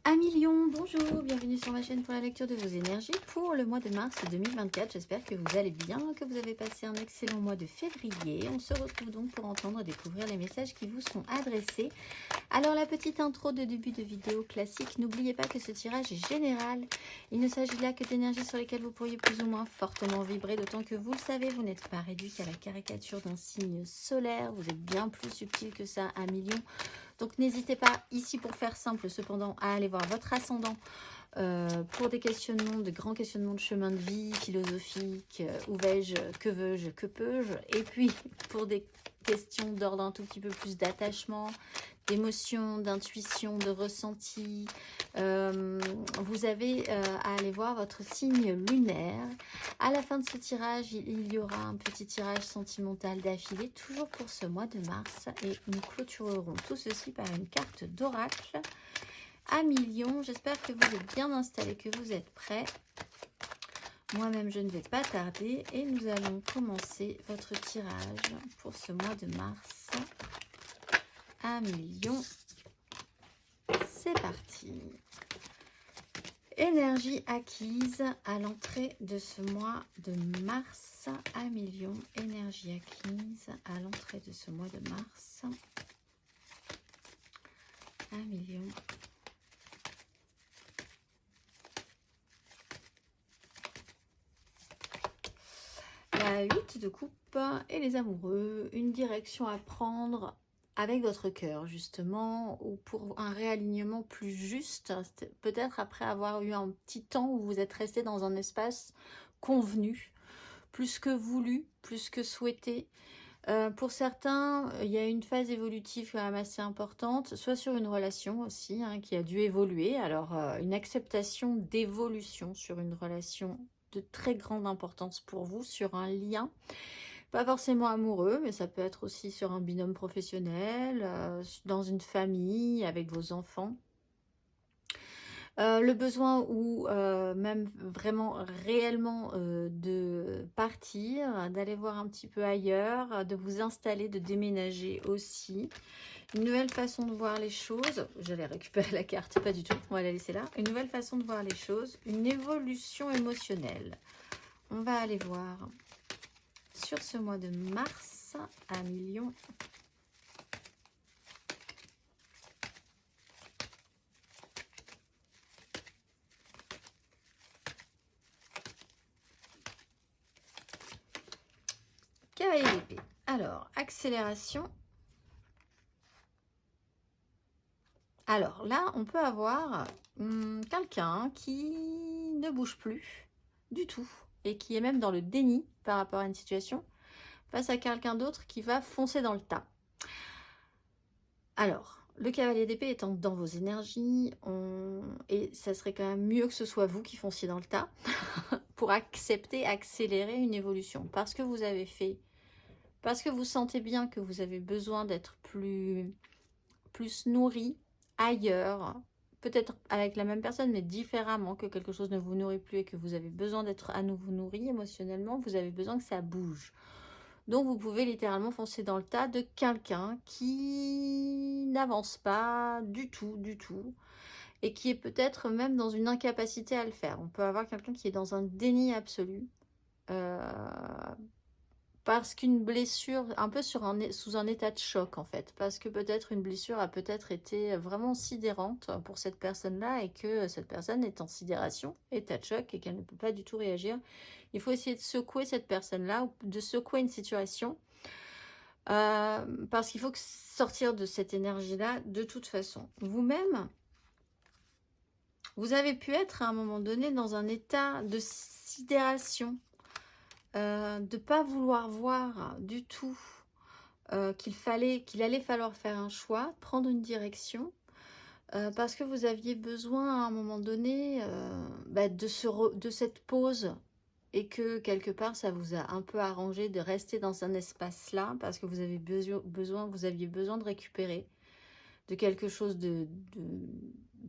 Amis Lion, bonjour, bienvenue sur ma chaîne pour la lecture de vos énergies pour le mois de mars 2024. J'espère que vous allez bien, que vous avez passé un excellent mois de février. On se retrouve donc pour entendre et découvrir les messages qui vous sont adressés. Alors la petite intro de début de vidéo classique, n'oubliez pas que ce tirage est général. Il ne s'agit là que d'énergies sur lesquelles vous pourriez plus ou moins fortement vibrer, d'autant que vous le savez, vous n'êtes pas réduit qu'à la caricature d'un signe solaire. Vous êtes bien plus subtil que ça, Amis Lion. Donc n'hésitez pas, ici pour faire simple cependant, à aller voir votre ascendant pour des questionnements, de grands questionnements de chemin de vie, philosophiques, où vais-je, que veux-je, que peux-je, et puis pour des questions d'ordre un tout petit peu plus d'attachement, d'émotion, d'intuition, de ressenti, vous avez à aller voir votre signe lunaire. À la fin de ce tirage, il y aura un petit tirage sentimental d'affilée, toujours pour ce mois de mars, et nous clôturerons tout ceci par une carte d'oracle. Amis Lion, j'espère que vous êtes bien installés, que vous êtes prêts. Moi-même, je ne vais pas tarder et nous allons commencer votre tirage pour ce mois de mars. Amis Lion, c'est parti. Énergie acquise à l'entrée de ce mois de mars. Amis Lion, énergie acquise à l'entrée de ce mois de mars. Amis Lion. La 8 de coupe et les amoureux, une direction à prendre avec votre cœur justement, ou pour un réalignement plus juste, peut-être après avoir eu un petit temps où vous êtes resté dans un espace convenu, plus que voulu, plus que souhaité. Pour certains, il y a une phase évolutive quand même assez importante, soit sur une relation aussi, qui a dû évoluer. Alors, une acceptation d'évolution sur une relation de très grande importance pour vous, sur un lien, pas forcément amoureux, mais ça peut être aussi sur un binôme professionnel, dans une famille, avec vos enfants. Le besoin ou même vraiment réellement de partir, d'aller voir un petit peu ailleurs, de vous installer, de déménager aussi. Une nouvelle façon de voir les choses. J'allais récupérer la carte, pas du tout, on va la laisser là. Une nouvelle façon de voir les choses, une évolution émotionnelle. On va aller voir sur ce mois de mars, Amis Lion. Cavalier d'épée. Alors, accélération. Alors là, on peut avoir quelqu'un qui ne bouge plus du tout et qui est même dans le déni par rapport à une situation face à quelqu'un d'autre qui va foncer dans le tas. Alors, le cavalier d'épée étant dans vos énergies, et ça serait quand même mieux que ce soit vous qui fonciez dans le tas pour accepter, accélérer une évolution. Parce que vous avez fait, parce que vous sentez bien que vous avez besoin d'être plus nourri ailleurs, peut-être avec la même personne, mais différemment, que quelque chose ne vous nourrit plus et que vous avez besoin d'être à nouveau nourri émotionnellement, vous avez besoin que ça bouge. Donc vous pouvez littéralement foncer dans le tas de quelqu'un qui n'avance pas du tout, et qui est peut-être même dans une incapacité à le faire. On peut avoir quelqu'un qui est dans un déni absolu, parce qu'une blessure, un peu sous un état de choc en fait, parce que peut-être une blessure a peut-être été vraiment sidérante pour cette personne-là et que cette personne est en sidération, état de choc, et qu'elle ne peut pas du tout réagir. Il faut essayer de secouer cette personne-là, ou de secouer une situation, parce qu'il faut sortir de cette énergie-là de toute façon. Vous-même, vous avez pu être à un moment donné dans un état de sidération, de ne pas vouloir voir du tout qu'il allait falloir faire un choix, prendre une direction, parce que vous aviez besoin à un moment donné de cette pause, et que quelque part ça vous a un peu arrangé de rester dans un espace là, parce que vous avez vous aviez besoin de récupérer de quelque chose de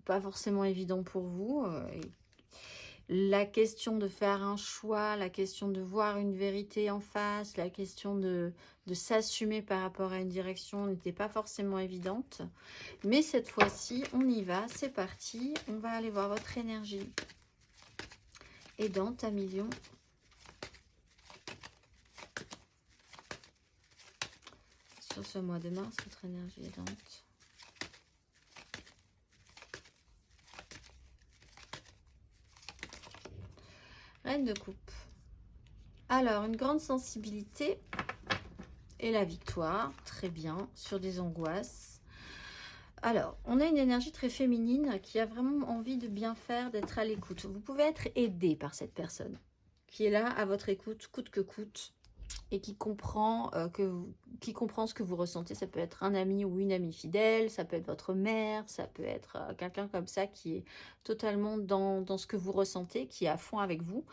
pas forcément évident pour vous, la question de faire un choix, la question de voir une vérité en face, la question de s'assumer par rapport à une direction n'était pas forcément évidente. Mais cette fois-ci, on y va, c'est parti. On va aller voir votre énergie aidante à millions. Sur ce mois de mars, votre énergie aidante. Reine de coupe. Alors, une grande sensibilité et la victoire. Très bien. Sur des angoisses. Alors, on a une énergie très féminine qui a vraiment envie de bien faire, d'être à l'écoute. Vous pouvez être aidé par cette personne qui est là à votre écoute, coûte que coûte, et qui comprend, qui comprend ce que vous ressentez. Ça peut être un ami ou une amie fidèle, ça peut être votre mère, ça peut être quelqu'un comme ça qui est totalement dans ce que vous ressentez, qui est à fond avec vous.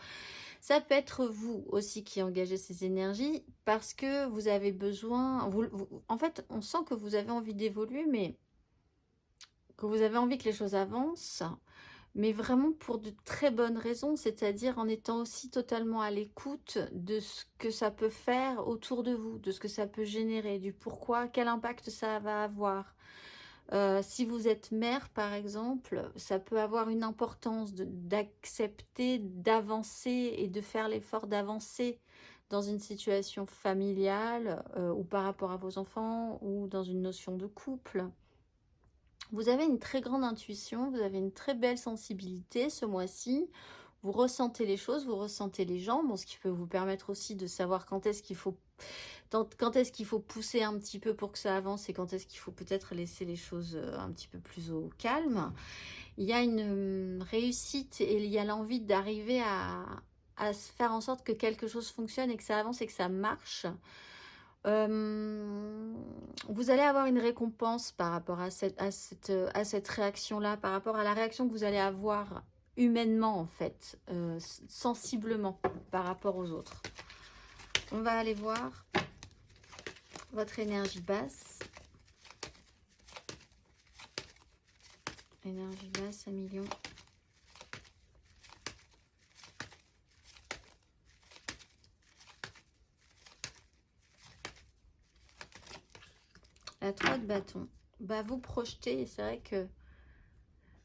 Ça peut être vous aussi qui engagez ces énergies parce que vous avez besoin... en fait, on sent que vous avez envie d'évoluer, mais que vous avez envie que les choses avancent, mais vraiment pour de très bonnes raisons, c'est-à-dire en étant aussi totalement à l'écoute de ce que ça peut faire autour de vous, de ce que ça peut générer, du pourquoi, quel impact ça va avoir. Si vous êtes mère, par exemple, ça peut avoir une importance d'accepter, d'avancer et de faire l'effort d'avancer dans une situation familiale ou par rapport à vos enfants ou dans une notion de couple. Vous avez une très grande intuition, vous avez une très belle sensibilité ce mois-ci. Vous ressentez les choses, vous ressentez les gens, bon, ce qui peut vous permettre aussi de savoir quand est-ce qu'il faut pousser un petit peu pour que ça avance et quand est-ce qu'il faut peut-être laisser les choses un petit peu plus au calme. Il y a une réussite et il y a l'envie d'arriver à faire en sorte que quelque chose fonctionne et que ça avance et que ça marche. Vous allez avoir une récompense par rapport à cette réaction-là, par rapport à la réaction que vous allez avoir humainement, en fait, sensiblement par rapport aux autres. On va aller voir votre énergie basse. Énergie basse à millions. La 3 de bâton. Bah, vous projetez, et c'est vrai que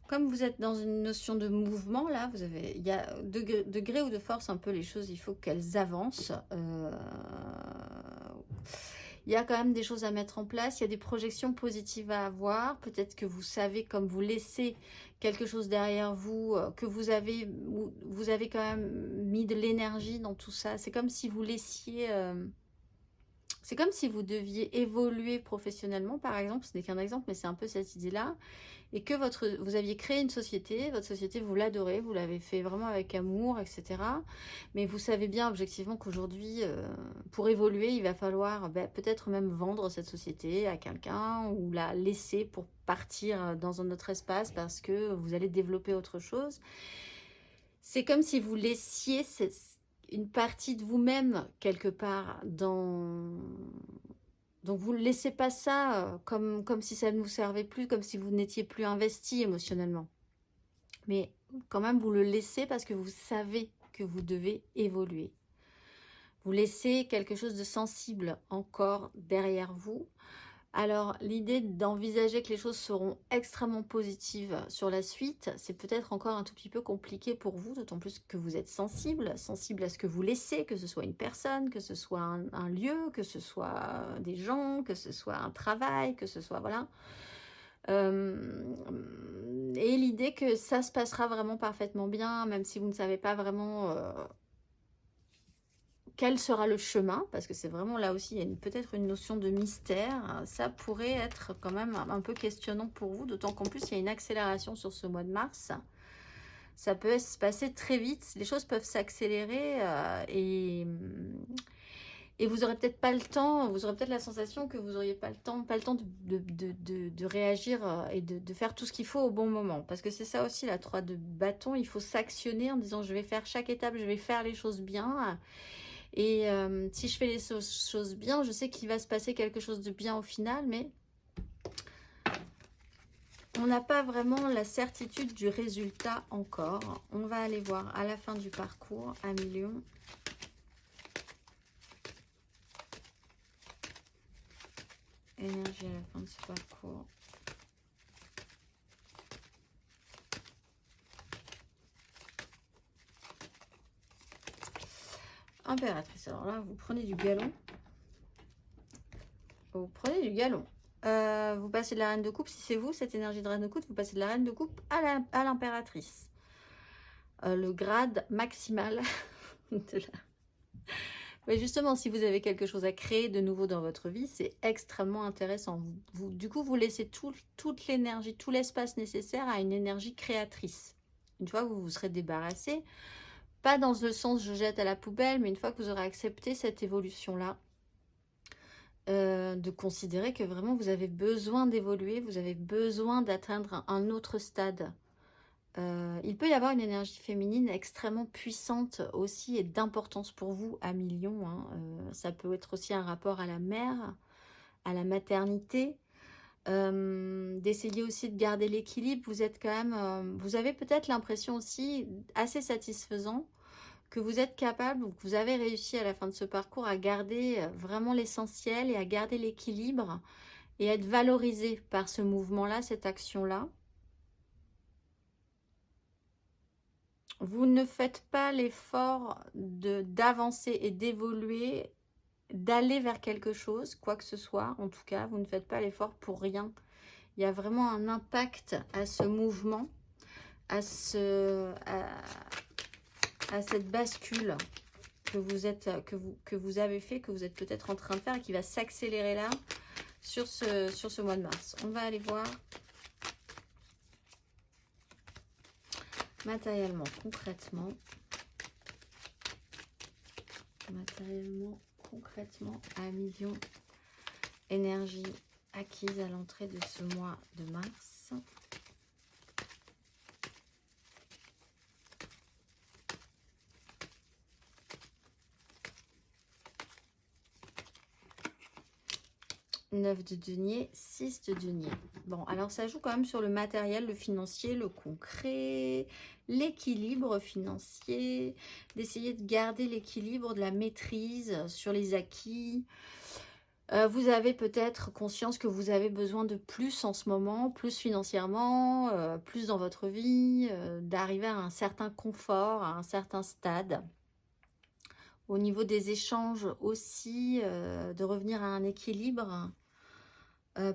comme vous êtes dans une notion de mouvement, là, vous avez, il y a de gré ou de force un peu les choses, il faut qu'elles avancent. Il y a quand même des choses à mettre en place, il y a des projections positives à avoir. Peut-être que vous savez, comme vous laissez quelque chose derrière vous, que vous avez quand même mis de l'énergie dans tout ça. C'est comme si vous laissiez... c'est comme si vous deviez évoluer professionnellement, par exemple. Ce n'est qu'un exemple, mais c'est un peu cette idée-là. Et que vous aviez créé une société, votre société, vous l'adorez, vous l'avez fait vraiment avec amour, etc. Mais vous savez bien objectivement qu'aujourd'hui, pour évoluer, il va falloir peut-être même vendre cette société à quelqu'un ou la laisser pour partir dans un autre espace parce que vous allez développer autre chose. C'est comme si vous laissiez une partie de vous-même quelque part dans... Donc vous ne laissez pas ça comme si ça ne vous servait plus, comme si vous n'étiez plus investi émotionnellement. Mais quand même vous le laissez parce que vous savez que vous devez évoluer. Vous laissez quelque chose de sensible encore derrière vous. Alors, l'idée d'envisager que les choses seront extrêmement positives sur la suite, c'est peut-être encore un tout petit peu compliqué pour vous, d'autant plus que vous êtes sensible à ce que vous laissez, que ce soit une personne, que ce soit un lieu, que ce soit des gens, que ce soit un travail, que ce soit... Voilà. Et l'idée que ça se passera vraiment parfaitement bien, même si vous ne savez pas vraiment... quel sera le chemin, parce que c'est vraiment là aussi, il y a peut-être une notion de mystère. Ça pourrait être quand même un peu questionnant pour vous, d'autant qu'en plus, il y a une accélération sur ce mois de mars. Ça peut se passer très vite, les choses peuvent s'accélérer et vous n'aurez peut-être pas le temps, vous aurez peut-être la sensation que vous n'auriez pas le temps de réagir et de faire tout ce qu'il faut au bon moment. Parce que c'est ça aussi, la 3 de bâton, il faut s'actionner en disant je vais faire chaque étape, je vais faire les choses bien. Et si je fais les choses bien, je sais qu'il va se passer quelque chose de bien au final, mais On n'a pas vraiment la certitude du résultat encore. On va aller voir à la fin du parcours, à million. Énergie à la fin de ce parcours. Impératrice. Alors là, vous prenez du galon. Vous prenez du galon. Vous passez de la reine de coupe. Si c'est vous, cette énergie de reine de coupe, vous passez de la reine de coupe à l'impératrice. Le grade maximal de la... Mais justement, si vous avez quelque chose à créer de nouveau dans votre vie, c'est extrêmement intéressant. Du coup, vous laissez toute l'énergie, tout l'espace nécessaire à une énergie créatrice. Une fois que vous vous serez débarrassé, pas dans le sens je jette à la poubelle, mais une fois que vous aurez accepté cette évolution-là, de considérer que vraiment vous avez besoin d'évoluer, vous avez besoin d'atteindre un autre stade. Il peut y avoir une énergie féminine extrêmement puissante aussi et d'importance pour vous à millions. Hein. Ça peut être aussi un rapport à la mère, à la maternité. D'essayer aussi de garder l'équilibre. Vous êtes quand même, vous avez peut-être l'impression aussi assez satisfaisant que vous êtes capable ou que vous avez réussi à la fin de ce parcours à garder vraiment l'essentiel et à garder l'équilibre et être valorisé par ce mouvement-là, cette action-là. Vous ne faites pas l'effort d'avancer et d'évoluer, d'aller vers quelque chose, quoi que ce soit. En tout cas, vous ne faites pas l'effort pour rien. Il y a vraiment un impact à ce mouvement, à cette bascule que vous avez fait, que vous êtes peut-être en train de faire et qui va s'accélérer là sur ce mois de mars. On va aller voir matériellement, concrètement, à million, énergie acquise à l'entrée de ce mois de mars. Neuf de denier, 6 de denier. Bon, alors ça joue quand même sur le matériel, le financier, le concret, l'équilibre financier, d'essayer de garder l'équilibre, de la maîtrise sur les acquis. Vous avez peut-être conscience que vous avez besoin de plus en ce moment, plus financièrement, plus dans votre vie, d'arriver à un certain confort, à un certain stade. Au niveau des échanges aussi, de revenir à un équilibre,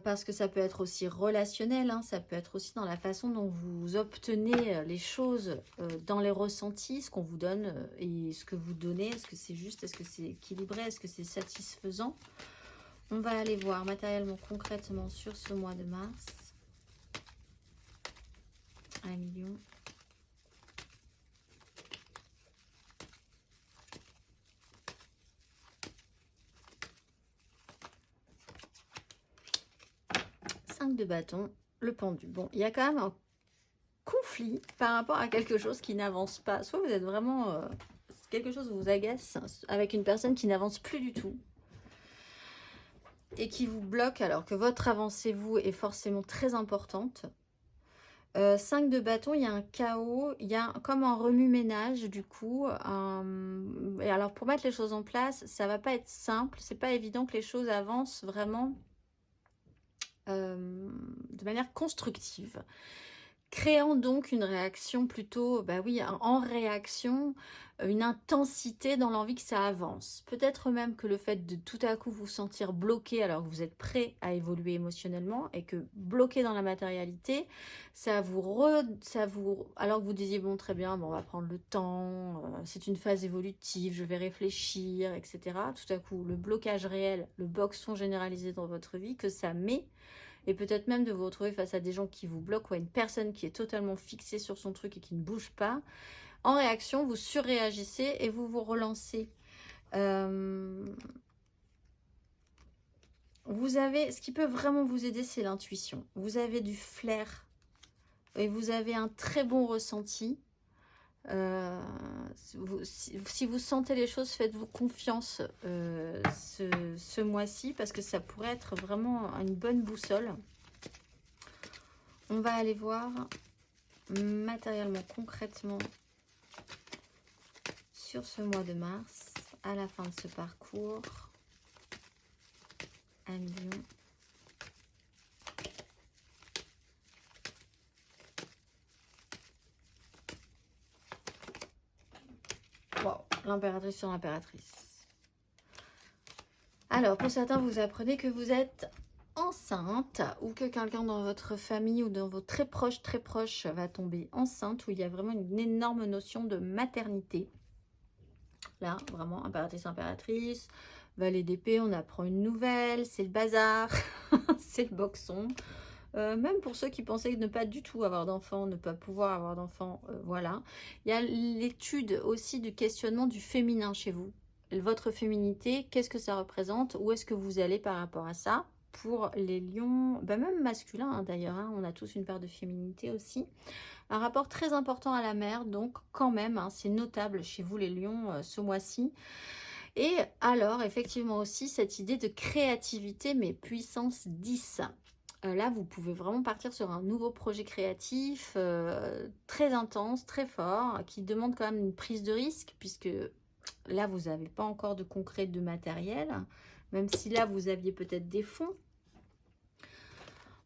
parce que ça peut être aussi relationnel, hein, ça peut être aussi dans la façon dont vous obtenez les choses, dans les ressentis, ce qu'on vous donne et ce que vous donnez. Est-ce que c'est juste, est-ce que c'est équilibré, est-ce que c'est satisfaisant? On va aller voir matériellement, concrètement sur ce mois de mars. 1 million.5 de bâton, le pendu. Bon, il y a quand même un conflit par rapport à quelque chose qui n'avance pas. Soit vous êtes vraiment... quelque chose vous agace avec une personne qui n'avance plus du tout et qui vous bloque alors que votre avancée, vous, est forcément très importante. 5 de bâton, il y a un chaos, il y a comme un remue-ménage du coup. Et alors pour mettre les choses en place, ça va pas être simple, c'est pas évident que les choses avancent vraiment de manière constructive, créant donc une réaction plutôt, bah oui, en réaction, une intensité dans l'envie que ça avance. Peut-être même que le fait de tout à coup vous sentir bloqué alors que vous êtes prêt à évoluer émotionnellement et que bloqué dans la matérialité, alors que vous disiez bon très bien, bon, on va prendre le temps, c'est une phase évolutive, je vais réfléchir, etc. Tout à coup, le blocage réel, le boxon généralisé dans votre vie, que ça met. Et peut-être même de vous retrouver face à des gens qui vous bloquent ou à une personne qui est totalement fixée sur son truc et qui ne bouge pas. En réaction, vous surréagissez et vous vous relancez. Vous avez, ce qui peut vraiment vous aider, c'est l'intuition. Vous avez du flair et vous avez un très bon ressenti. Si vous sentez les choses, faites-vous confiance ce mois-ci parce que ça pourrait être vraiment une bonne boussole. On va aller voir matériellement, concrètement, sur ce mois de mars, à la fin de ce parcours, 1 million. Wow, l'impératrice sur l'impératrice. Alors, pour certains, vous apprenez que vous êtes enceinte ou que quelqu'un dans votre famille ou dans vos très proches va tomber enceinte, où il y a vraiment une énorme notion de maternité. Là, vraiment, impératrice, valet d'épée, on apprend une nouvelle, c'est le bazar, c'est le boxon. Même pour ceux qui pensaient ne pas du tout avoir d'enfants, ne pas pouvoir avoir d'enfants, voilà. Il y a l'étude aussi du questionnement du féminin chez vous. Votre féminité, qu'est-ce que ça représente? Où est-ce que vous allez par rapport à ça? Pour les lions, ben même masculins hein, d'ailleurs, hein, on a tous une part de féminité aussi. Un rapport très important à la mère, donc quand même, hein, c'est notable chez vous les lions ce mois-ci. Et alors, effectivement aussi, cette idée de créativité, mais puissance 10. Là, vous pouvez vraiment partir sur un nouveau projet créatif, très intense, très fort, qui demande quand même une prise de risque, puisque là, vous n'avez pas encore de concret de matériel, même si là, vous aviez peut-être des fonds.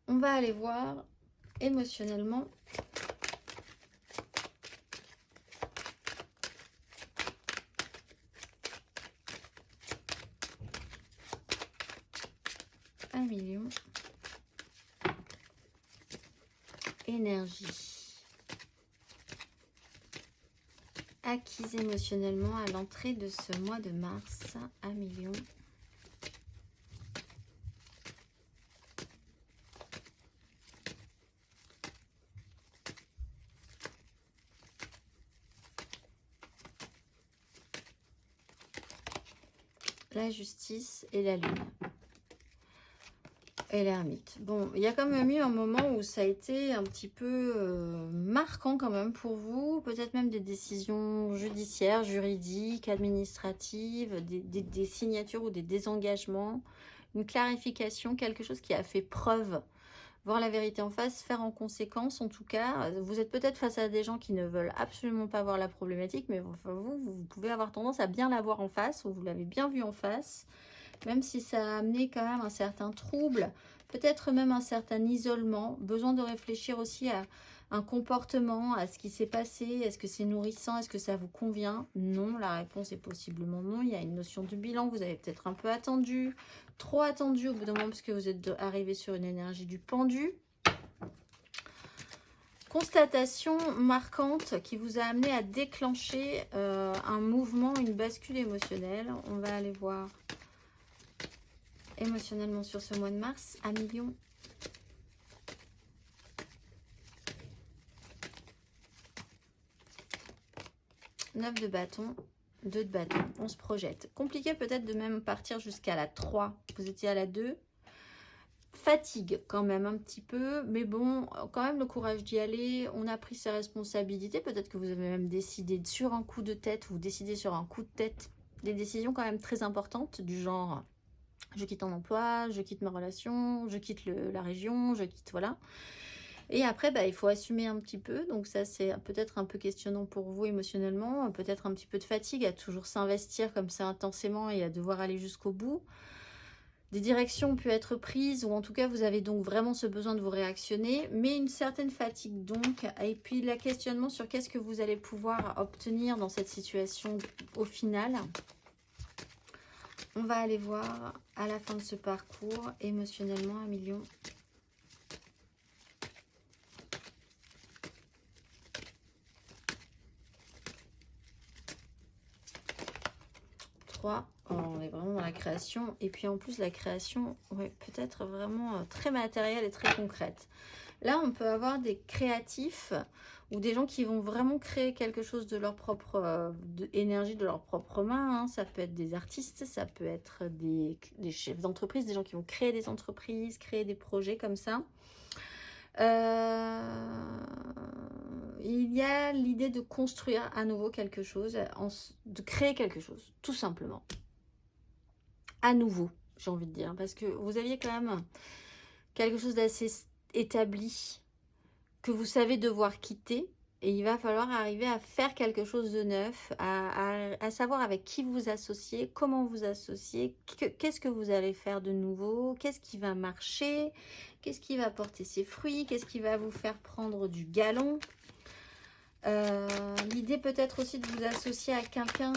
On va aller voir émotionnellement. Un million. Énergie. Acquise émotionnellement à l'entrée de ce mois de mars. 1 million. La justice et la lune. Et l'ermite. Bon, il y a quand même eu un moment où ça a été un petit peu marquant quand même pour vous. Peut-être même des décisions judiciaires, juridiques, administratives, des signatures ou des désengagements. Une clarification, quelque chose qui a fait preuve. Voir la vérité en face, faire en conséquence. En tout cas, vous êtes peut-être face à des gens qui ne veulent absolument pas voir la problématique, mais enfin, vous pouvez avoir tendance à bien la voir en face, ou vous l'avez bien vu en face. Même si ça a amené quand même un certain trouble, peut-être même un certain isolement, besoin de réfléchir aussi à un comportement, à ce qui s'est passé, est-ce que c'est nourrissant, est-ce que ça vous convient? Non, la réponse est possiblement non. Il y a une notion de bilan, vous avez peut-être un peu attendu, trop attendu au bout d'un moment parce que vous êtes arrivé sur une énergie du pendu. Constatation marquante qui vous a amené à déclencher un mouvement, une bascule émotionnelle. On va aller voir émotionnellement sur ce mois de mars, 1 million. Neuf de bâton, 2 de bâton. On se projette. Compliqué peut-être de même partir jusqu'à la 3. Vous étiez à la 2. Fatigue quand même un petit peu, mais bon, quand même le courage d'y aller. On a pris ses responsabilités. Peut-être que vous avez même décidé sur un coup de tête, vous décidez sur un coup de tête. Des décisions quand même très importantes du genre... Je quitte un emploi, je quitte ma relation, je quitte la région, je quitte, voilà. Et après, bah, il faut assumer un petit peu. Donc ça, c'est peut-être un peu questionnant pour vous émotionnellement. Peut-être un petit peu de fatigue à toujours s'investir comme ça intensément et à devoir aller jusqu'au bout. Des directions ont pu être prises, ou en tout cas, vous avez donc vraiment ce besoin de vous réactionner. Mais une certaine fatigue donc. Et puis, le questionnement sur qu'est-ce que vous allez pouvoir obtenir dans cette situation au final. On va aller voir à la fin de ce parcours, émotionnellement, 1 million. Oh, on est vraiment dans la création. Et puis en plus, la création, ouais, peut-être vraiment très matérielle et très concrète. Là, on peut avoir des créatifs ou des gens qui vont vraiment créer quelque chose de leur propre énergie, de leurs propres mains. Hein. Ça peut être des artistes, ça peut être des chefs d'entreprise, des gens qui vont créer des entreprises, créer des projets comme ça. Il y a l'idée de construire à nouveau quelque chose, de créer quelque chose, tout simplement. À nouveau, j'ai envie de dire, parce que vous aviez quand même quelque chose d'assez établi, que vous savez devoir quitter. Et il va falloir arriver à faire quelque chose de neuf, à savoir avec qui vous associer, comment vous associer, qu'est-ce que vous allez faire de nouveau, qu'est-ce qui va marcher, qu'est-ce qui va porter ses fruits, qu'est-ce qui va vous faire prendre du galon. L'idée peut-être aussi de vous associer à quelqu'un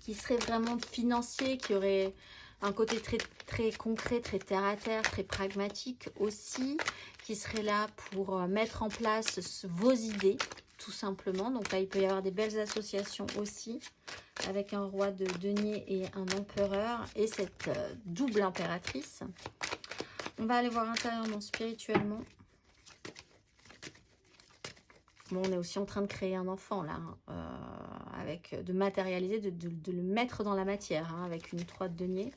qui serait vraiment financier, qui aurait un côté très, très concret, très terre-à-terre, très pragmatique aussi, qui serait là pour mettre en place vos idées, tout simplement. Donc là, il peut y avoir des belles associations aussi, avec un roi de denier et un empereur, et cette double impératrice. On va aller voir intérieurement, spirituellement. Bon, on est aussi en train de créer un enfant, là, de matérialiser, de le mettre dans la matière, hein, avec une 3 de denier.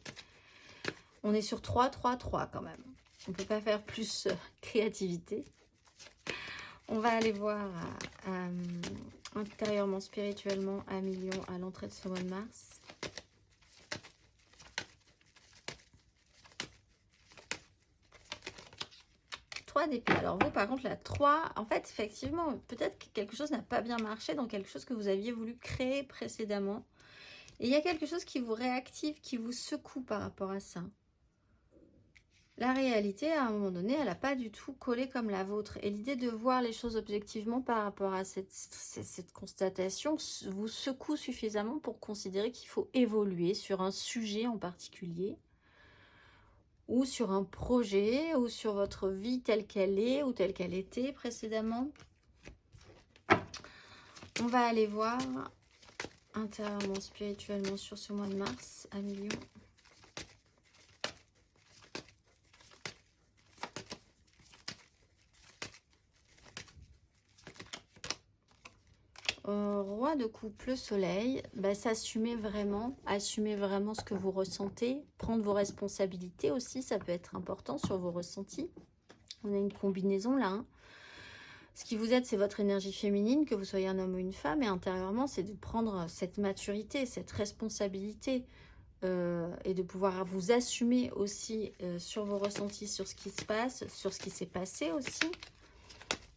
On est sur 3, 3, 3 quand même. On ne peut pas faire plus créativité. On va aller voir intérieurement, spirituellement, à million à l'entrée de ce mois de mars. D'épée. Alors vous, par contre, la 3, en fait, effectivement, peut-être que quelque chose n'a pas bien marché dans quelque chose que vous aviez voulu créer précédemment. Et il y a quelque chose qui vous réactive, qui vous secoue par rapport à ça. La réalité, à un moment donné, elle n'a pas du tout collé comme la vôtre. Et l'idée de voir les choses objectivement par rapport à cette constatation vous secoue suffisamment pour considérer qu'il faut évoluer sur un sujet en particulier, ou sur un projet, ou sur votre vie telle qu'elle est, ou telle qu'elle était précédemment. On va aller voir intérieurement, spirituellement sur ce mois de mars, à million. Roi de coupe, le soleil, s'assumer vraiment, assumer vraiment ce que vous ressentez, prendre vos responsabilités aussi, ça peut être important sur vos ressentis. On a une combinaison là. Hein. Ce qui vous aide, c'est votre énergie féminine, que vous soyez un homme ou une femme, et intérieurement, c'est de prendre cette maturité, cette responsabilité, et de pouvoir vous assumer aussi sur vos ressentis, sur ce qui se passe, sur ce qui s'est passé aussi.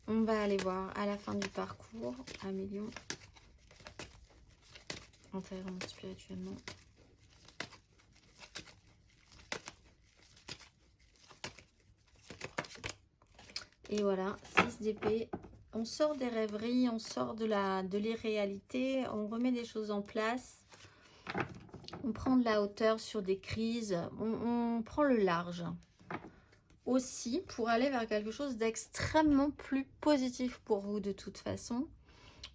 On va aller voir à la fin du parcours, à million, intérieurement, spirituellement. Et voilà, 6 d'épée. On sort des rêveries, on sort de l'irréalité, on remet des choses en place. On prend de la hauteur sur des crises, on prend le large. Aussi pour aller vers quelque chose d'extrêmement plus positif pour vous de toute façon.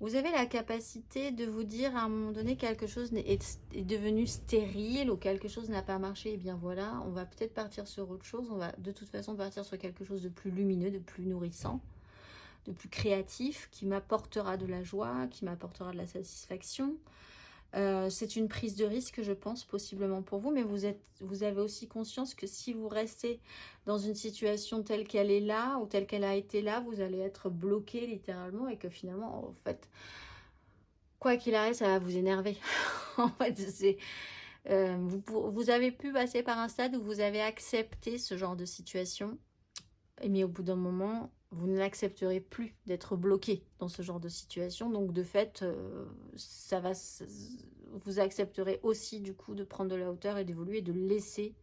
Vous avez la capacité de vous dire à un moment donné quelque chose est devenu stérile ou quelque chose n'a pas marché, et bien voilà, on va peut-être partir sur autre chose, on va de toute façon partir sur quelque chose de plus lumineux, de plus nourrissant, de plus créatif, qui m'apportera de la joie, qui m'apportera de la satisfaction. C'est une prise de risque, je pense, possiblement pour vous, mais vous avez aussi conscience que si vous restez dans une situation telle qu'elle est là, ou telle qu'elle a été là, vous allez être bloqué littéralement, et que finalement, en fait, quoi qu'il arrive, ça va vous énerver. En fait, c'est... vous avez pu passer par un stade où vous avez accepté ce genre de situation, mais au bout d'un moment, vous ne l'accepterez plus d'être bloqué dans ce genre de situation. Donc, de fait, vous accepterez aussi, du coup, de prendre de la hauteur et d'évoluer, de laisser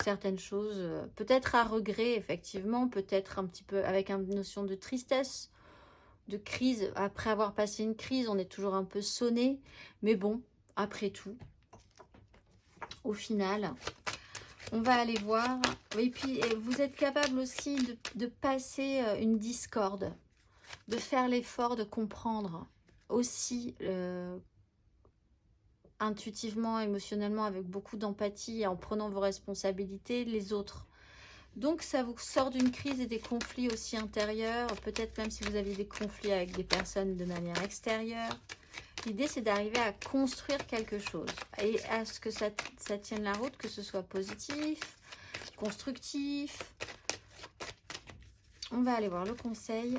certaines choses, peut-être à regret, effectivement, peut-être un petit peu avec une notion de tristesse, de crise. Après avoir passé une crise, on est toujours un peu sonné. Mais bon, après tout, au final... On va aller voir. Et puis, vous êtes capable aussi de passer une discorde, de faire l'effort de comprendre aussi intuitivement, émotionnellement, avec beaucoup d'empathie, en prenant vos responsabilités, les autres. Donc, ça vous sort d'une crise et des conflits aussi intérieurs, peut-être même si vous aviez des conflits avec des personnes de manière extérieure. L'idée, c'est d'arriver à construire quelque chose et à ce que ça tienne la route, que ce soit positif, constructif. On va aller voir le conseil.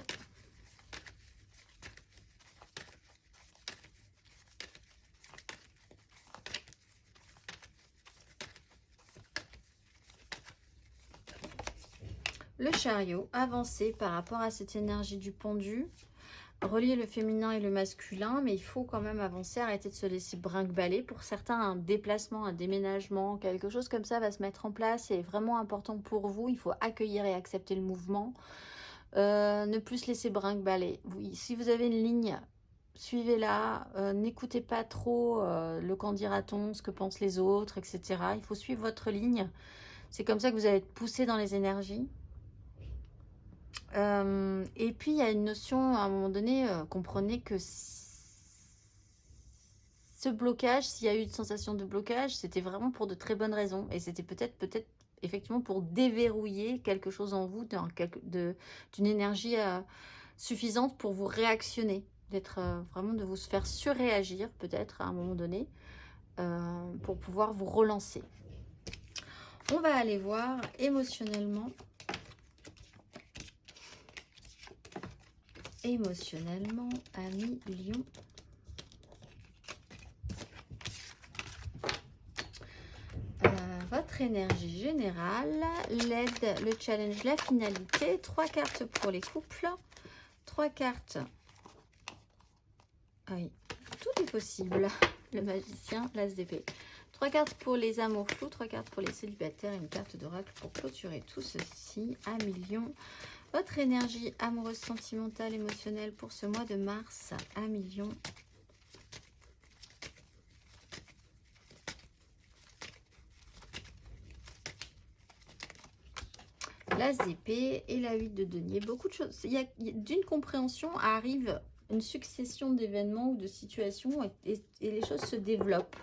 Le chariot, avancez par rapport à cette énergie du pendu. Relier le féminin et le masculin, mais il faut quand même avancer, arrêter de se laisser brinque-baller. Pour certains, un déplacement, un déménagement, quelque chose comme ça va se mettre en place. C'est vraiment important pour vous. Il faut accueillir et accepter le mouvement. Ne plus se laisser brinque-baller. Si vous avez une ligne, suivez-la. N'écoutez pas trop le qu'en dira-t-on, ce que pensent les autres, etc. Il faut suivre votre ligne. C'est comme ça que vous allez être poussé dans les énergies. Et puis, il y a une notion, à un moment donné, comprenez que ce blocage, s'il y a eu une sensation de blocage, c'était vraiment pour de très bonnes raisons. Et c'était peut-être effectivement pour déverrouiller quelque chose en vous, d'une énergie suffisante pour vous réactionner. D'être vraiment de vous faire surréagir, peut-être, à un moment donné, pour pouvoir vous relancer. On va aller voir émotionnellement. Émotionnellement, ami Lion. Votre énergie générale, l'aide, le challenge, la finalité. 3 cartes pour les couples. 3 cartes. Ah oui, tout est possible. Le magicien, l'as d'épée. 3 cartes pour les amours flous, 3 cartes pour les célibataires et une carte d'oracle pour clôturer tout ceci. Ami Lion. Votre énergie amoureuse, sentimentale, émotionnelle pour ce mois de mars, ami Lion. L'as d'épée et la 8 de denier. Beaucoup de choses. D'une compréhension arrive une succession d'événements ou de situations et les choses se développent.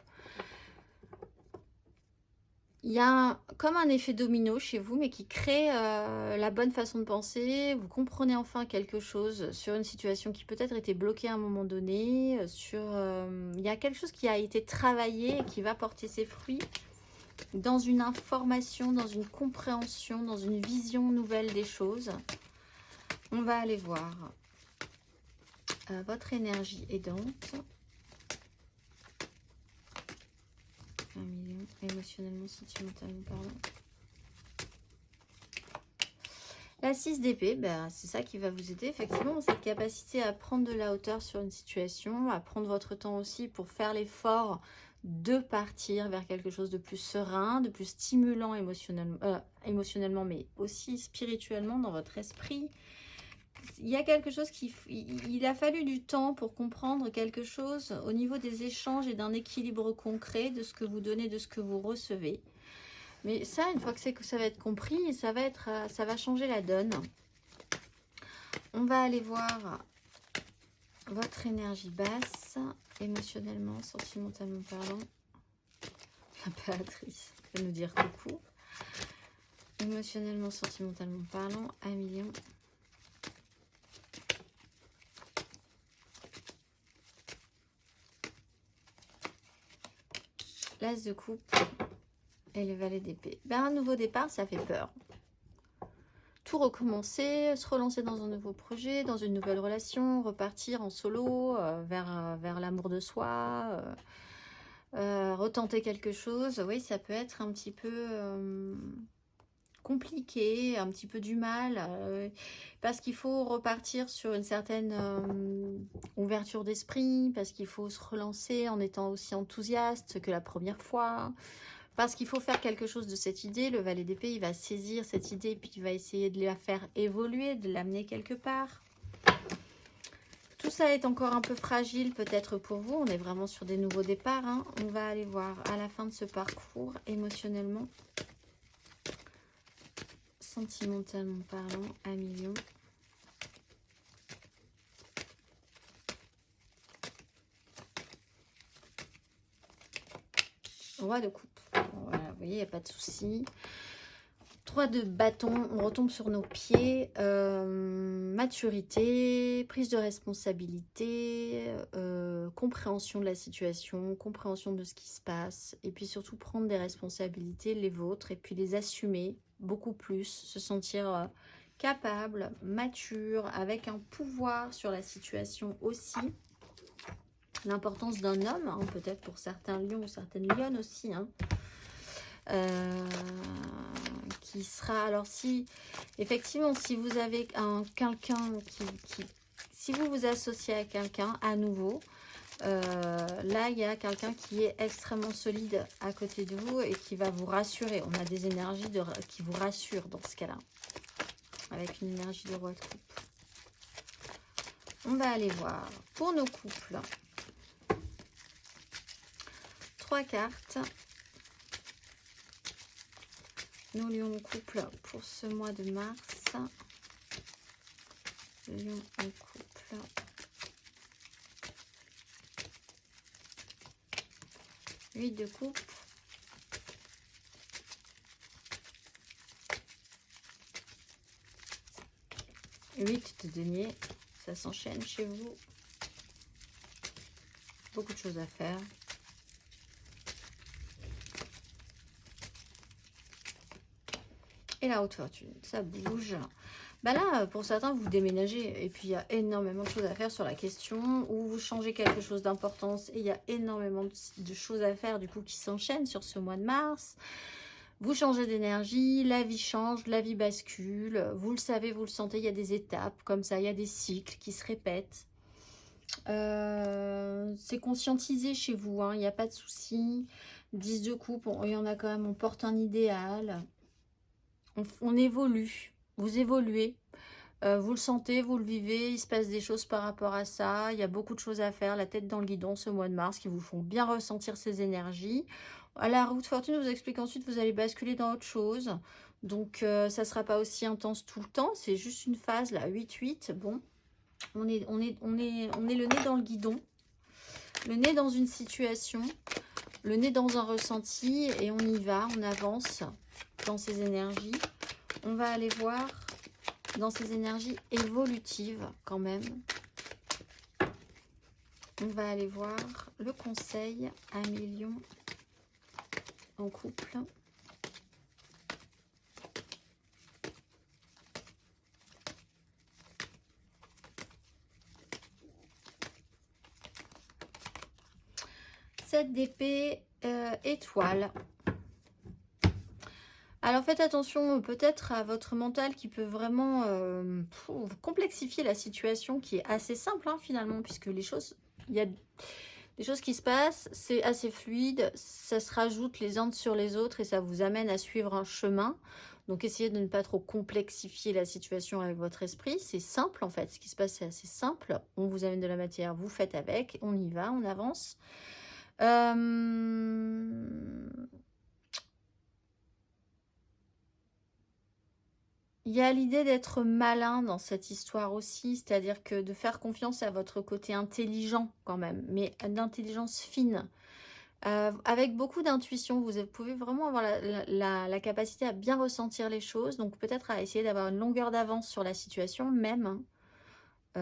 Il y a comme un effet domino chez vous, mais qui crée la bonne façon de penser. Vous comprenez enfin quelque chose sur une situation qui peut-être était bloquée à un moment donné. Il y a quelque chose qui a été travaillé et qui va porter ses fruits dans une information, dans une compréhension, dans une vision nouvelle des choses. On va aller voir votre énergie aidante. Un million, émotionnellement, sentimentalement parlant. La 6 d'épée, ben, c'est ça qui va vous aider, effectivement, cette capacité à prendre de la hauteur sur une situation, à prendre votre temps aussi pour faire l'effort de partir vers quelque chose de plus serein, de plus stimulant émotionnellement, mais aussi spirituellement dans votre esprit. Il y a quelque chose il a fallu du temps pour comprendre quelque chose au niveau des échanges et d'un équilibre concret de ce que vous donnez, de ce que vous recevez. Mais ça, une fois que ça va être compris, ça va changer la donne. On va aller voir votre énergie basse, émotionnellement, sentimentalement parlant. L'impératrice va nous dire coucou. Émotionnellement, sentimentalement parlant, ami Lion. L'as de coupe et le valet d'épée. Ben, un nouveau départ, ça fait peur. Tout recommencer, se relancer dans un nouveau projet, dans une nouvelle relation, repartir en solo vers l'amour de soi, retenter quelque chose. Oui, ça peut être un petit peu compliqué, un petit peu du mal, parce qu'il faut repartir sur une certaine ouverture d'esprit, parce qu'il faut se relancer en étant aussi enthousiaste que la première fois, parce qu'il faut faire quelque chose de cette idée. Le valet d'épée, il va saisir cette idée, puis il va essayer de la faire évoluer, de l'amener quelque part. Tout ça est encore un peu fragile peut-être pour vous, on est vraiment sur des nouveaux départs, hein. On va aller voir à la fin de ce parcours, émotionnellement, sentimentalement parlant, ami Lion. Roi de coupe. Voilà, vous voyez, il n'y a pas de souci. 3 de bâton, on retombe sur nos pieds. Maturité, prise de responsabilité, compréhension de la situation, compréhension de ce qui se passe. Et puis surtout prendre des responsabilités, les vôtres, et puis les assumer beaucoup plus. Se sentir capable, mature, avec un pouvoir sur la situation aussi. L'importance d'un homme, hein, peut-être pour certains lions ou certaines lionnes aussi, hein, qui sera... Alors si, effectivement, si vous avez quelqu'un si vous vous associez à quelqu'un à nouveau, là, il y a quelqu'un qui est extrêmement solide à côté de vous et qui va vous rassurer. On a des énergies qui vous rassurent dans ce cas-là, avec une énergie de roi de coupe. On va aller voir pour nos couples. 3 cartes. Nos lions en couple pour ce mois de mars. Lion en couple. Huit de coupe. Huit de denier. Ça s'enchaîne chez vous. Beaucoup de choses à faire. Et la haute fortune, ça bouge. Bah là, pour certains, vous déménagez. Et puis, il y a énormément de choses à faire sur la question. Ou vous changez quelque chose d'importance. Et il y a énormément de choses à faire, du coup, qui s'enchaînent sur ce mois de mars. Vous changez d'énergie, la vie change, la vie bascule. Vous le savez, vous le sentez, il y a des étapes comme ça. Il y a des cycles qui se répètent. C'est conscientisé chez vous, hein, il n'y a pas de souci. 10 de coupe, il y en a quand même, on porte un idéal. On évolue, vous évoluez, vous le sentez, vous le vivez, il se passe des choses par rapport à ça, il y a beaucoup de choses à faire, la tête dans le guidon ce mois de mars qui vous font bien ressentir ces énergies. À la route fortune, je vous explique ensuite, vous allez basculer dans autre chose, donc ça ne sera pas aussi intense tout le temps, c'est juste une phase là, 8-8, bon, on est le nez dans le guidon, le nez dans une situation, le nez dans un ressenti et on y va, on avance dans ces énergies. On va aller voir dans ces énergies évolutives quand même. On va aller voir le conseil à million en couple. Sept d'épée, étoile. Alors faites attention peut-être à votre mental qui peut vraiment complexifier la situation qui est assez simple hein, finalement, puisque les choses, il y a des choses qui se passent, c'est assez fluide, ça se rajoute les uns sur les autres et ça vous amène à suivre un chemin. Donc essayez de ne pas trop complexifier la situation avec votre esprit, c'est simple en fait, ce qui se passe c'est assez simple, on vous amène de la matière, vous faites avec, on y va, on avance. Il y a l'idée d'être malin dans cette histoire aussi, c'est-à-dire que de faire confiance à votre côté intelligent quand même, mais d'intelligence fine. Avec beaucoup d'intuition, vous pouvez vraiment avoir la capacité à bien ressentir les choses, donc peut-être à essayer d'avoir une longueur d'avance sur la situation même.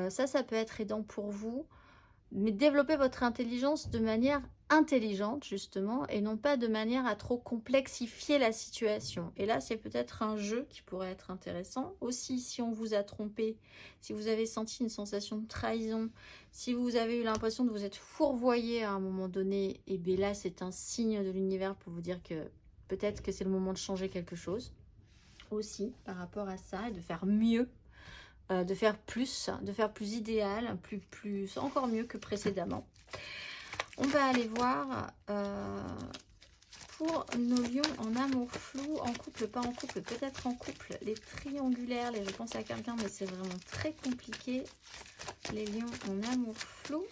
Ça peut être aidant pour vous. Mais développez votre intelligence de manière intelligente, justement, et non pas de manière à trop complexifier la situation. Et là, c'est peut-être un jeu qui pourrait être intéressant. Aussi, si on vous a trompé, si vous avez senti une sensation de trahison, si vous avez eu l'impression de vous être fourvoyé à un moment donné, et bien là, c'est un signe de l'univers pour vous dire que peut-être que c'est le moment de changer quelque chose. Aussi, par rapport à ça, et de faire mieux. De faire plus idéal, encore mieux que précédemment. On va aller voir pour nos lions en amour flou, en couple, pas en couple, peut-être en couple, les triangulaires, je pense à quelqu'un, mais c'est vraiment très compliqué. Les lions en amour flou,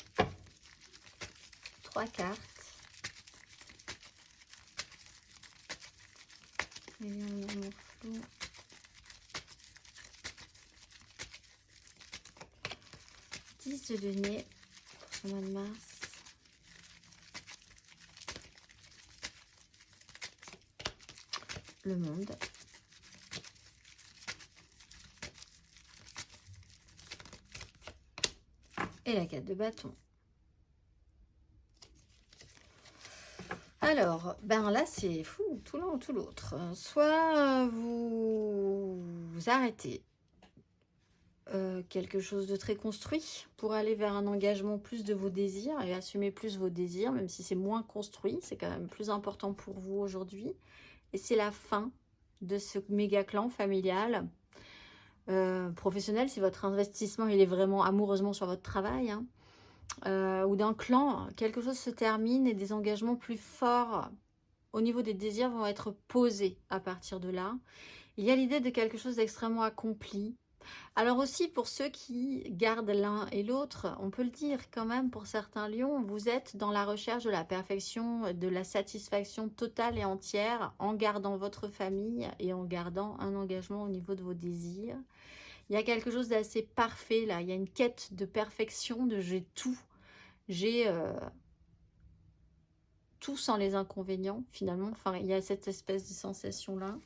3 cartes. Les lions en amour flou. De denier pour ce mois de mars. Le monde. Et la 4 de bâton. Alors, ben là c'est fou, tout l'un ou tout l'autre. Soit vous arrêtez quelque chose de très construit pour aller vers un engagement plus de vos désirs et assumer plus vos désirs, même si c'est moins construit, c'est quand même plus important pour vous aujourd'hui. Et c'est la fin de ce méga clan familial. Professionnel, si votre investissement il est vraiment amoureusement sur votre travail, hein, ou d'un clan, quelque chose se termine et des engagements plus forts au niveau des désirs vont être posés à partir de là. Il y a l'idée de quelque chose d'extrêmement accompli. Alors aussi, pour ceux qui gardent l'un et l'autre, on peut le dire quand même, pour certains lions, vous êtes dans la recherche de la perfection, de la satisfaction totale et entière en gardant votre famille et en gardant un engagement au niveau de vos désirs. Il y a quelque chose d'assez parfait là, il y a une quête de perfection, de j'ai tout. J'ai tout sans les inconvénients finalement. Enfin, il y a cette espèce de sensation-là.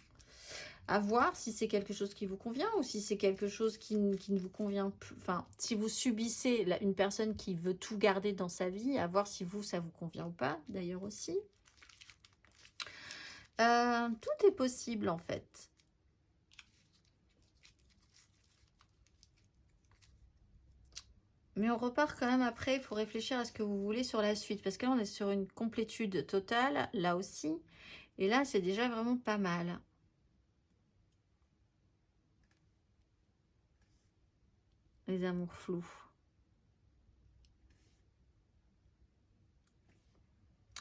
À voir si c'est quelque chose qui vous convient ou si c'est quelque chose qui ne vous convient plus. Enfin, si vous subissez une personne qui veut tout garder dans sa vie, à voir si vous, ça vous convient ou pas, d'ailleurs aussi. Tout est possible, en fait. Mais on repart quand même après, il faut réfléchir à ce que vous voulez sur la suite. Parce que là, on est sur une complétude totale, là aussi. Et là, c'est déjà vraiment pas mal. Les amours flous.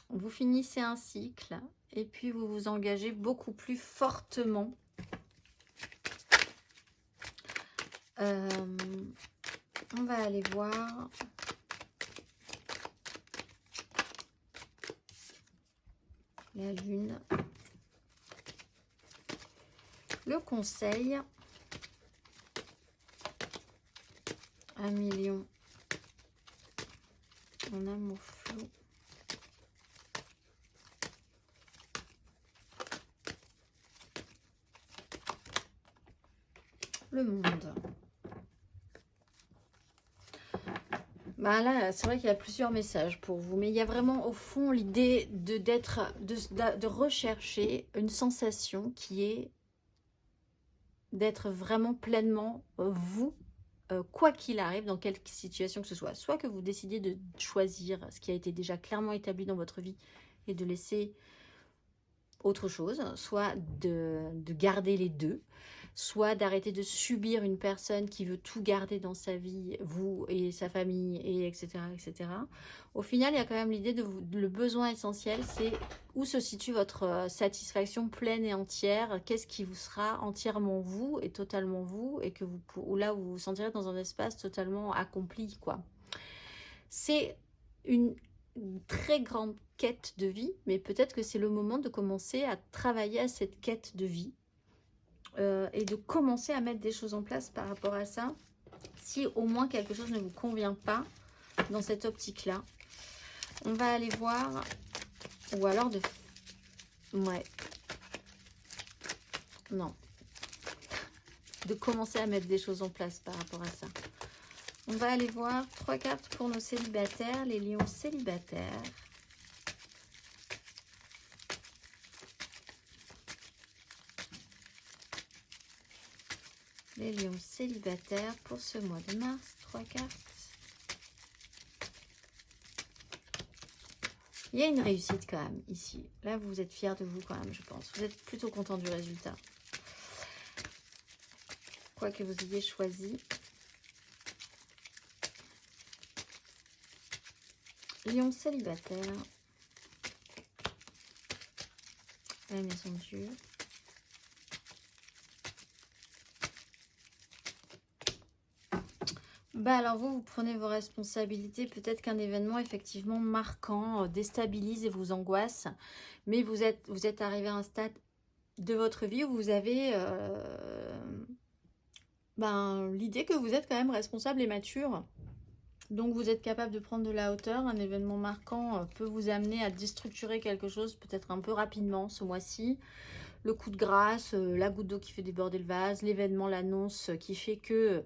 Vous finissez un cycle et puis vous vous engagez beaucoup plus fortement. On va aller voir. La lune. Le conseil. 1 million en amour flou. Le monde. Bah là, c'est vrai qu'il y a plusieurs messages pour vous, mais il y a vraiment au fond l'idée de rechercher une sensation qui est d'être vraiment pleinement vous, quoi qu'il arrive, dans quelle situation que ce soit. Soit que vous décidiez de choisir ce qui a été déjà clairement établi dans votre vie et de laisser autre chose, soit de garder les deux, soit d'arrêter de subir une personne qui veut tout garder dans sa vie, vous et sa famille, et etc., etc. Au final, il y a quand même l'idée le besoin essentiel, c'est où se situe votre satisfaction pleine et entière, qu'est-ce qui vous sera entièrement vous et totalement vous, et que ou là où vous vous sentirez dans un espace totalement accompli, quoi. C'est une très grande quête de vie, mais peut-être que c'est le moment de commencer à travailler à cette quête de vie et de commencer à mettre des choses en place par rapport à ça, si au moins quelque chose ne vous convient pas dans cette optique-là. On va aller voir, ou alors de... Ouais. Non. De commencer à mettre des choses en place par rapport à ça. On va aller voir 3 cartes pour nos célibataires, les lions célibataires. Les lions célibataires pour ce mois de mars, 3 cartes. Il y a une réussite quand même ici. Là, vous êtes fiers de vous quand même, je pense. Vous êtes plutôt content du résultat. Quoi que vous ayez choisi. Lion célibataire. La maison de Dieu. Bah alors vous prenez vos responsabilités. Peut-être qu'un événement effectivement marquant déstabilise et vous angoisse. Mais vous êtes arrivé à un stade de votre vie où vous avez l'idée que vous êtes quand même responsable et mature. Donc vous êtes capable de prendre de la hauteur. Un événement marquant peut vous amener à déstructurer quelque chose peut-être un peu rapidement ce mois-ci. Le coup de grâce, la goutte d'eau qui fait déborder le vase, l'événement, l'annonce qui fait que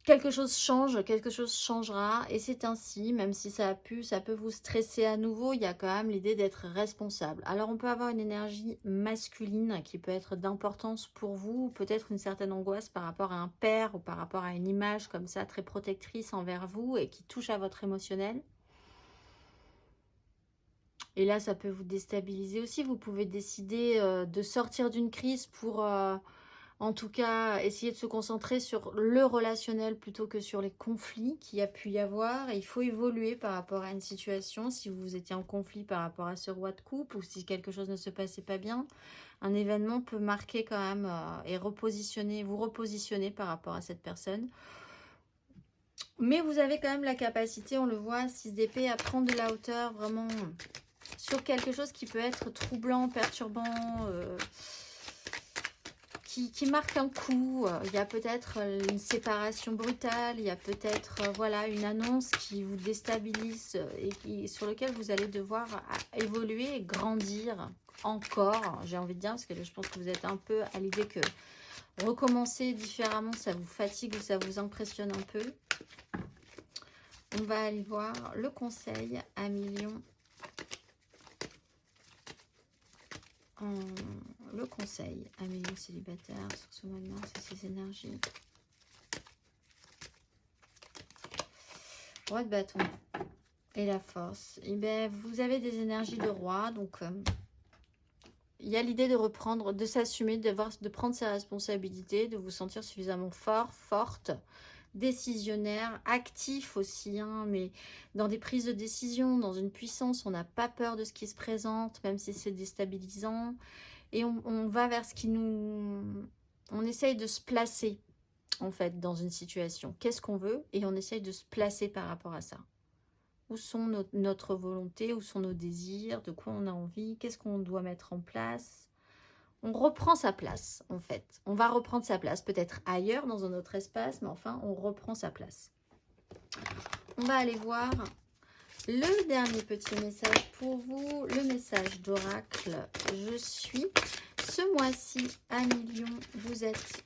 quelque chose change, quelque chose changera. Et c'est ainsi, même si ça peut vous stresser à nouveau, il y a quand même l'idée d'être responsable. Alors on peut avoir une énergie masculine qui peut être d'importance pour vous, peut-être une certaine angoisse par rapport à un père ou par rapport à une image comme ça très protectrice envers vous et qui touche à votre émotionnel. Et là, ça peut vous déstabiliser aussi. Vous pouvez décider de sortir d'une crise pour, en tout cas, essayer de se concentrer sur le relationnel plutôt que sur les conflits qu'il y a pu y avoir. Et il faut évoluer par rapport à une situation. Si vous étiez en conflit par rapport à ce roi de coupe ou si quelque chose ne se passait pas bien, un événement peut marquer quand même et vous repositionner par rapport à cette personne. Mais vous avez quand même la capacité, on le voit, 6 d'épée, à prendre de la hauteur vraiment sur quelque chose qui peut être troublant, perturbant, qui marque un coup. Il y a peut-être une séparation brutale, il y a peut-être voilà, une annonce qui vous déstabilise et sur lequel vous allez devoir évoluer et grandir encore, j'ai envie de dire, parce que je pense que vous êtes un peu à l'idée que recommencer différemment, ça vous fatigue ou ça vous impressionne un peu. On va aller voir le conseil à millions. Le conseil à millions célibataires sur ce mois de mars et ses énergies. Roi de bâton et la force. Et bien, vous avez des énergies de roi, donc il y a l'idée de reprendre, de s'assumer, de prendre ses responsabilités, de vous sentir suffisamment fort, forte, décisionnaire, actif aussi, hein, mais dans des prises de décision, dans une puissance, on n'a pas peur de ce qui se présente, même si c'est déstabilisant. Et on va vers ce qui nous... On essaye de se placer, en fait, dans une situation. Qu'est-ce qu'on veut? Et on essaye de se placer par rapport à ça. Où sont notre volonté? Où sont nos désirs? De quoi on a envie? Qu'est-ce qu'on doit mettre en place? On reprend sa place, en fait. On va reprendre sa place, peut-être ailleurs, dans un autre espace, mais enfin, on reprend sa place. On va aller voir le dernier petit message pour vous, le message d'oracle. Je suis, ce mois-ci, à millions, vous êtes,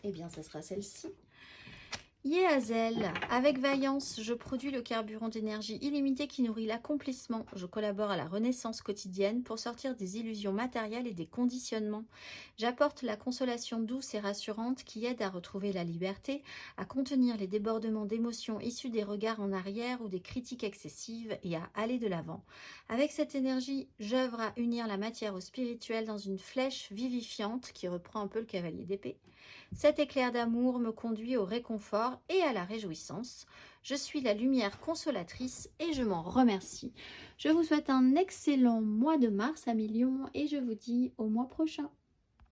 eh bien, ça sera celle-ci. Yehazel, avec vaillance, je produis le carburant d'énergie illimité qui nourrit l'accomplissement. Je collabore à la renaissance quotidienne pour sortir des illusions matérielles et des conditionnements. J'apporte la consolation douce et rassurante qui aide à retrouver la liberté, à contenir les débordements d'émotions issus des regards en arrière ou des critiques excessives et à aller de l'avant. Avec cette énergie, j'œuvre à unir la matière au spirituel dans une flèche vivifiante qui reprend un peu le cavalier d'épée. Cet éclair d'amour me conduit au réconfort et à la réjouissance. Je suis la lumière consolatrice et je m'en remercie. Je vous souhaite un excellent mois de mars à millions et je vous dis au mois prochain.